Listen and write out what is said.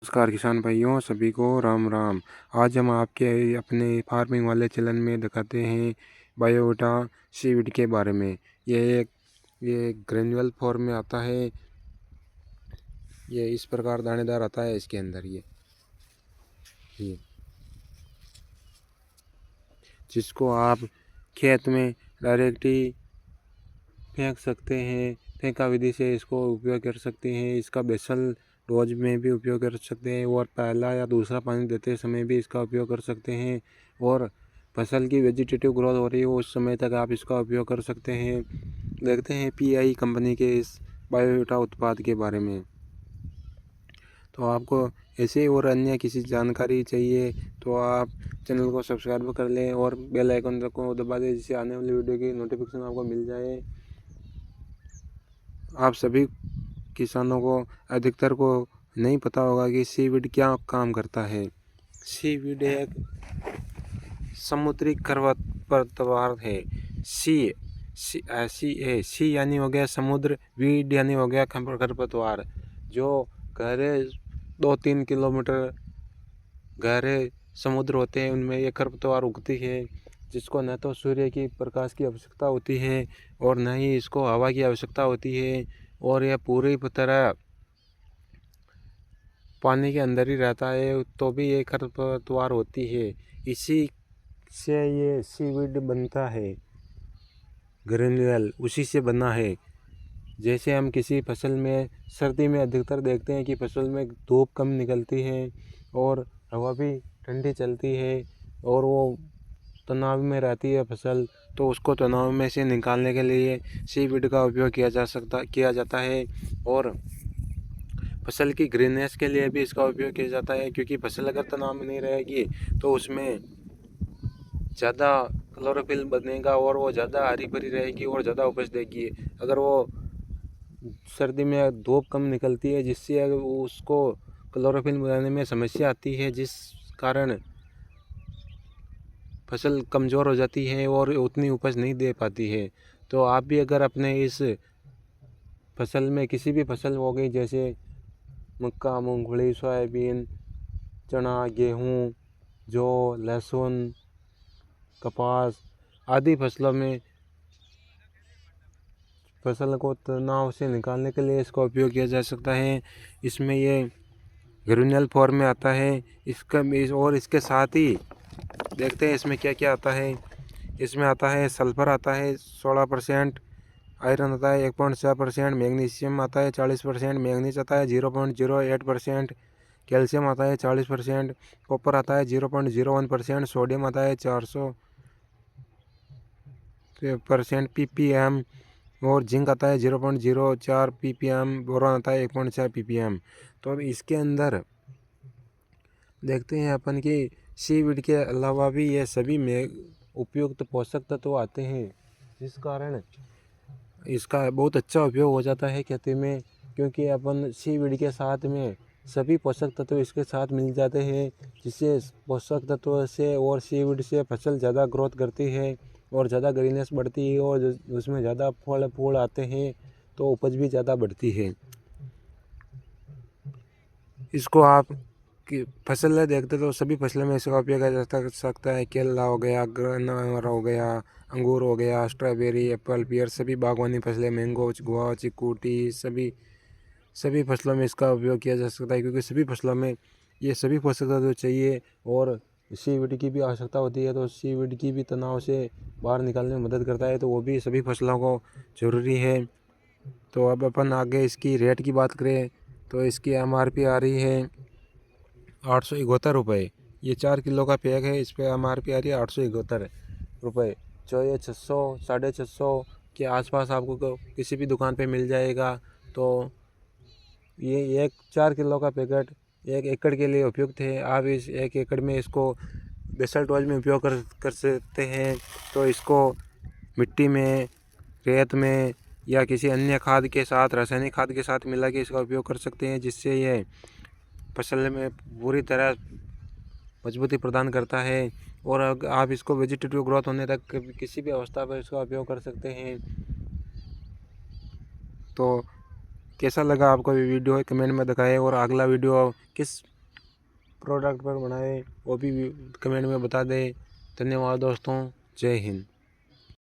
नमस्कार किसान भाइयों, सभी को राम राम। आज हम आपके अपने फार्मिंग वाले चैनल में दिखाते हैं बायोविटा सीवीड के बारे में। ये ग्रेन्युअल फॉर्म में आता है। ये इस प्रकार दानेदार आता है। इसके अंदर ये जिसको आप खेत में डायरेक्ट ही फेंक सकते हैं। फेंका विधि से इसको उपयोग कर सकते हैं। इसका बेसल डोज में भी उपयोग कर सकते हैं और पहला या दूसरा पानी देते समय भी इसका उपयोग कर सकते हैं। और फसल की वेजिटेटिव ग्रोथ हो रही है उस समय तक आप इसका उपयोग कर सकते हैं। देखते हैं पीआई कंपनी के इस बायोविटा उत्पाद के बारे में। तो आपको ऐसे और अन्य किसी जानकारी चाहिए तो आप चैनल को सब्सक्राइब कर लें और बेल आइकन को दबा दें, जिससे आने वाली वीडियो की नोटिफिकेशन आपको मिल जाए। आप सभी किसानों को अधिकतर को नहीं पता होगा कि सीवीड क्या काम करता है। सीवीड एक समुद्री खरपतवार है। सी यानी हो गया समुद्र, वीड यानी हो गया खरपतवार। जो गहरे 2-3 किलोमीटर गहरे समुद्र होते हैं उनमें ये खरपतवार उगती है, जिसको न तो सूर्य की प्रकाश की आवश्यकता होती है और न ही इसको हवा की आवश्यकता होती है। और यह पूरी तरह पानी के अंदर ही रहता है तो भी ये खरपतवार होती है। इसी से ये सीवीड बनता है। ग्रेन्युअल उसी से बना है। जैसे हम किसी फसल में सर्दी में अधिकतर देखते हैं कि फसल में धूप कम निकलती है और हवा भी ठंडी चलती है और वो तनाव में रहती है फसल, तो उसको तनाव में से निकालने के लिए सीवीड का उपयोग किया जाता है। और फसल की ग्रीननेस के लिए भी इसका उपयोग किया जाता है, क्योंकि फसल अगर तनाव में नहीं रहेगी तो उसमें ज़्यादा क्लोरोफिल बनेगा और वो ज़्यादा हरी भरी रहेगी और ज़्यादा उपज देगी। अगर वो सर्दी में धूप कम निकलती है जिससे उसको क्लोरोफिल बनाने में समस्या आती है, जिस कारण फसल कमज़ोर हो जाती है और उतनी उपज नहीं दे पाती है। तो आप भी अगर अपने इस फसल में किसी भी फसल हो गई, जैसे मक्का, मूंगफली, सोयाबीन, चना, गेहूँ, जौ, लहसुन, कपास आदि फसलों में फसल को तनाव से निकालने के लिए इसका उपयोग किया जा सकता है। इसमें ये ग्रेन्युअल फॉर्म में आता है। और इसके साथ ही देखते हैं इसमें क्या क्या आता है। इसमें आता है सल्फ़र आता है 16%, आयरन आता है 1.6%, मैग्नीशियम आता है 40%, मैंगनीज आता है 0.08%, कैल्शियम आता है 40%, कॉपर आता है 0.01%, सोडियम आता है 400% ppm और जिंक आता है 0.04 ppm, बोरॉन आता है 1.6 ppm। तो अब इसके अंदर देखते हैं अपन कि सीवीड के अलावा भी ये सभी में उपयुक्त पोषक तत्व आते हैं, जिस कारण इसका बहुत अच्छा उपयोग हो जाता है खेती में। क्योंकि अपन सीवीड के साथ में सभी पोषक तत्व इसके साथ मिल जाते हैं, जिससे पोषक तत्व से और सीवीड से फसल ज़्यादा ग्रोथ करती है और ज़्यादा ग्रीननेस बढ़ती है और उसमें ज़्यादा फल फूल आते हैं, तो उपज भी ज़्यादा बढ़ती है। इसको आप कि फसल देखते तो सभी फसलों में इसका उपयोग किया जा सकता है। केला हो गया, गन्ना हो गया, अंगूर हो गया, स्ट्रॉबेरी, एप्पल, पियर, सभी बागवानी फसलें, मैंगो, गुआवा, चीकू, टी, सभी फसलों में इसका उपयोग किया जा सकता है। क्योंकि सभी फसलों में ये सभी पोषक तत्व चाहिए और सीवीड की भी आवश्यकता होती है, तो सीवीड की भी तनाव से बाहर निकालने में मदद करता है, तो वो भी सभी फसलों को ज़रूरी है। तो अब अपन आगे इसकी रेट की बात करें तो इसकी MRP आ रही है 871 रुपये। ये 4 किलो का पैक है। इस पर MRP आ रही है 871 रुपये। जो ये 600 650 के आसपास आपको किसी भी दुकान पे मिल जाएगा। तो ये एक 4 किलो का पैकेट 1 एकड़ के लिए उपयुक्त है। आप इस 1 एकड़ में इसको बेसल डोज में उपयोग कर सकते हैं। तो इसको मिट्टी में, रेत में या किसी अन्य खाद के साथ, रासायनिक खाद के साथ मिला के इसका उपयोग कर सकते हैं, जिससे ये फसल में पूरी तरह मजबूती प्रदान करता है। और आप इसको वेजिटेटिव ग्रोथ होने तक किसी भी अवस्था पर इसका उपयोग कर सकते हैं। तो कैसा लगा आपको ये वीडियो कमेंट में दिखाएं और अगला वीडियो किस प्रोडक्ट पर बनाए वो भी कमेंट में बता दें। धन्यवाद दोस्तों, जय हिंद।